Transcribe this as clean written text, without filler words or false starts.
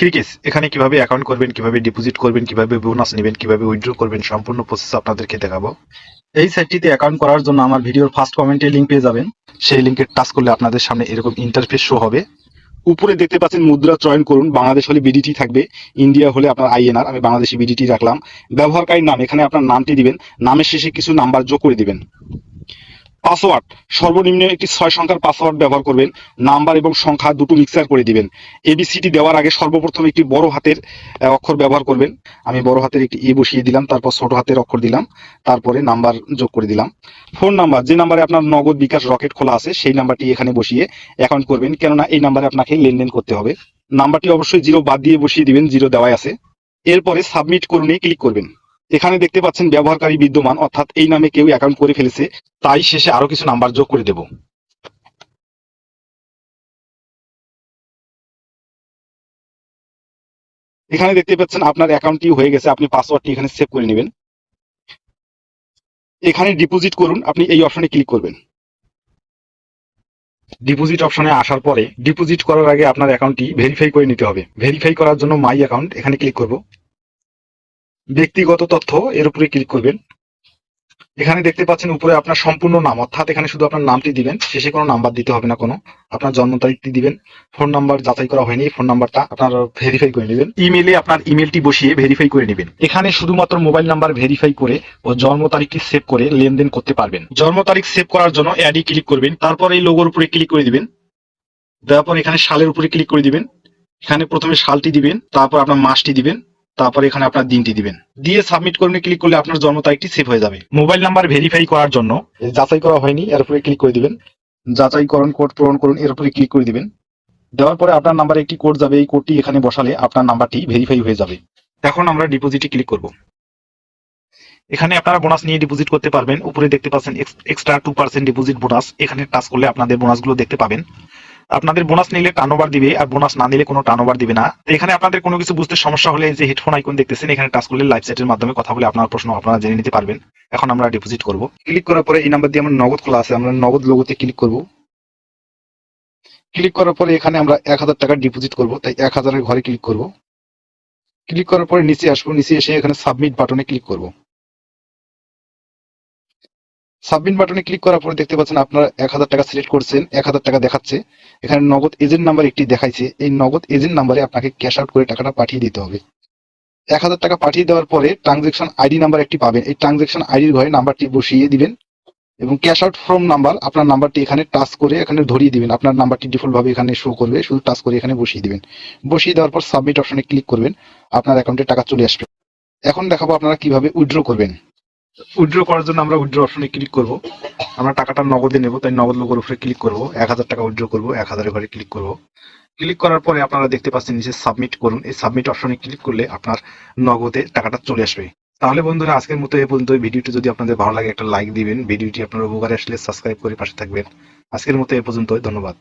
ক্রিকেস এখানে কিভাবে অ্যাকাউন্ট করবেন, কিভাবে ডিপোজিট করবেন, কিভাবে বোনাস নেবেন, কিভাবে উইথড্র করবেন, সম্পূর্ণ প্রসেস আপনাদেরকে দেখাবো। এই সাইটটিতে অ্যাকাউন্ট করার জন্য আমার ভিডিওর ফার্স্ট কমেন্টে লিংক পেয়ে যাবেন। সেই লিংকে টাচ করলে আপনাদের সামনে এরকম ইন্টারফেস শো হবে। উপরে দেখতে পাচ্ছেন মুদ্রা চয়ন করুন। বাংলাদেশ হলে বিডিটি থাকবে, ইন্ডিয়া হলে আপনার আইএনআর। আমি বাংলাদেশি বিডিটি রাখলাম। ব্যবহারকারীর নাম, এখানে আপনার নামটি দিবেন, নামের শেষে কিছু নাম্বার যোগ করে দিবেন। পাসওয়ার্ড সর্বনিম্ন একটি 6 সংখ্যার পাসওয়ার্ড ব্যবহার করবেন। নাম্বার এবং সংখ্যা দুটো মিক্সার করে দিবেন। এবিসিডি দেওয়ার আগে সর্বপ্রথম একটি বড় হাতের অক্ষর ব্যবহার করবেন। আমি বড় হাতের একটি এ বসিয়ে দিলাম, তারপর ছোট হাতের অক্ষর দিলাম, তারপরে নাম্বার যোগ করে দিলাম। ফোন নাম্বার, যে নাম্বারে আপনার নগদ বিকাশ রকেট খোলা আছে সেই নাম্বারটি এখানে বসিয়ে অ্যাকাউন্ট করবেন, কেননা এই নাম্বারে আপনাকে লেনদেন করতে হবে। নাম্বারটি অবশ্যই 0 বাদ দিয়ে বসিয়ে দিবেন, 0 দেওয়াই আছে। এরপরে সাবমিট করুনে ক্লিক করবেন। এখানে দেখতে পাচ্ছেন ব্যবহারকারী বিদ্যমান, অর্থাৎ এই নামে কেউ অ্যাকাউন্ট করে ফেলেছে, তাই শেষে আরো কিছু নাম্বার যোগ করে দেব। এখানে দেখতে পাচ্ছেন আপনার অ্যাকাউন্টটি হয়ে গেছে। আপনি পাসওয়ার্ডটি এখানে সেভ করে নেবেন। এখানে ডিপোজিট করুন, আপনি এই অপশনে ক্লিক করবেন। ডিপোজিট অপশনে আসার পরে ডিপোজিট করার আগে আপনার অ্যাকাউন্টটি ভেরিফাই করে নিতে হবে। ভেরিফাই করার জন্য মাই অ্যাকাউন্ট এখানে ক্লিক করব। ব্যক্তিগত তথ্য এর উপরে ক্লিক করবেন। এখানে দেখতে পাচ্ছেন উপরে আপনার সম্পূর্ণ নাম, অর্থাৎ এখানে শুধু আপনার নামটি দিবেন, শেষে কোনো নাম্বার দিতে হবে না কোনো। আপনার জন্ম তারিখটি দিবেন। ফোন নাম্বার যাচাই করা হয়নি, ফোন নাম্বারটা আপনার ভেরিফাই করে নেবেন। ইমেলে আপনার ইমেলটি বসিয়ে ভেরিফাই করে নেবেন। এখানে শুধুমাত্র মোবাইল নাম্বার ভেরিফাই করে ও জন্ম তারিখটি সেভ করে লেনদেন করতে পারবেন। জন্ম তারিখ সেভ করার জন্য অ্যাডে ক্লিক করবেন, তারপর এই লোগোর উপরে ক্লিক করে দিবেন। দেওয়ার পর এখানে সালের উপরে ক্লিক করে দিবেন। এখানে প্রথমে সালটি দিবেন, তারপর আপনার মাসটি দিবেন, তারপর এখানে আপনার দিনটি দিবেন। দিয়ে সাবমিট করুন ক্লিক করলে আপনার জন্ম তারিখটি সেভ হয়ে যাবে। মোবাইল নাম্বার ভেরিফাই করার জন্য যাচাই করা হয়নি এর উপরে ক্লিক করে দিবেন। যাচাইকরণ কোড পূরণ করুন এর উপরে ক্লিক করে দিবেন। দেওয়ার পরে আপনার নাম্বারে একটি কোড যাবে, এই কোডটি এখানে বসালে আপনার নাম্বারটি ভেরিফাই হয়ে যাবে। এখন আমরা ডিপোজিটে ক্লিক করব। এখানে আপনারা বোনাস নিয়ে ডিপোজিট করতে পারবেন। উপরে দেখতে পাচ্ছেন এক্সট্রা 2% ডিপোজিট বোনাস। এখানে টাচ করলে আপনাদের বোনাসগুলো দেখতে পাবেন। আপনাদের বোনাস নিলে টার্নওভার দিবে, আর বোনাস না নিলে কোনো টার্নওভার দিবে না। তো এখানে আপনাদের কোনো কিছু বুঝতে সমস্যা হলে যে হেডফোন আইকন দেখতেছেন, এখানে টাচ করলে লাইভ চ্যাটের মাধ্যমে কথা বলে আপনার প্রশ্ন আপনারা জেনে নিতে পারবেন। এখন আমরা ডিপোজিট করব। ক্লিক করার পরে এই নাম্বার দিয়ে আমার নগদ খোলা আছে, আমরা নগদ লোগোতে ক্লিক করব। ক্লিক করার পরে এখানে আমরা 1000 টাকা ডিপোজিট করব, তাই 1000 এর ঘরে ক্লিক করব। ক্লিক করার পরে নিচে আসবো, নিচে এসে এখানে সাবমিট বাটনে ক্লিক করব। সাবমিট বাটনে ক্লিক করার পরে দেখতে পাচ্ছেন আপনারা 1000 টাকা সিলেক্ট করছেন, 1000 টাকা দেখাচ্ছে। এখানে নগদ এজেন্ট নাম্বার একটি দেখাইছে, এই নগদ এজেন্ট নাম্বারে আপনাকে ক্যাশ আউট করে টাকাটা পাঠিয়ে দিতে হবে। 1000 টাকা পাঠিয়ে দেওয়ার পরে ট্রানজেকশন আইডি নাম্বার একটি পাবেন, এই ট্রানজেকশন আইডির ঘরে নাম্বারটি বসিয়ে দিবেন এবং ক্যাশ আউট ফ্রম নাম্বার, আপনার নাম্বারটি এখানে টাচ করে এখানে ধরিয়ে দিবেন। আপনার নাম্বারটি ডিফল্ট ভাবে এখানে শো করবে, শুধু টাচ করে এখানে বসিয়ে দিবেন। বসিয়ে দেওয়ার পর সাবমিট অপশনে ক্লিক করবেন, আপনার অ্যাকাউন্টে টাকা চলে আসবে। এখন দেখাবো আপনারা কিভাবে উইথড্র করবেন। উইথড্র করার জন্য আমরা উইথড্র অপশনে ক্লিক করব। আমরা টাকাটা নগদে নেব, তাই নগদ লোগোর উপরে ক্লিক করব। 1000 টাকা উইথড্র করব, 1000 এর ঘরে ক্লিক করব। ক্লিক করার পরে আপনারা দেখতে পাচ্ছেন নিচে সাবমিট করুন, এই সাবমিট অপশনে ক্লিক করলে আপনার নগদে টাকাটা চলে আসবে। তাহলে বন্ধুরা আজকের মতো এই পর্যন্ত। ভিডিওটি যদি আপনাদের ভালো লাগে একটা লাইক দিবেন, ভিডিওটি আপনার উপকারে আসলে সাবস্ক্রাইব করে পাশে থাকবেন। আজকের মতো এই পর্যন্ত, ধন্যবাদ।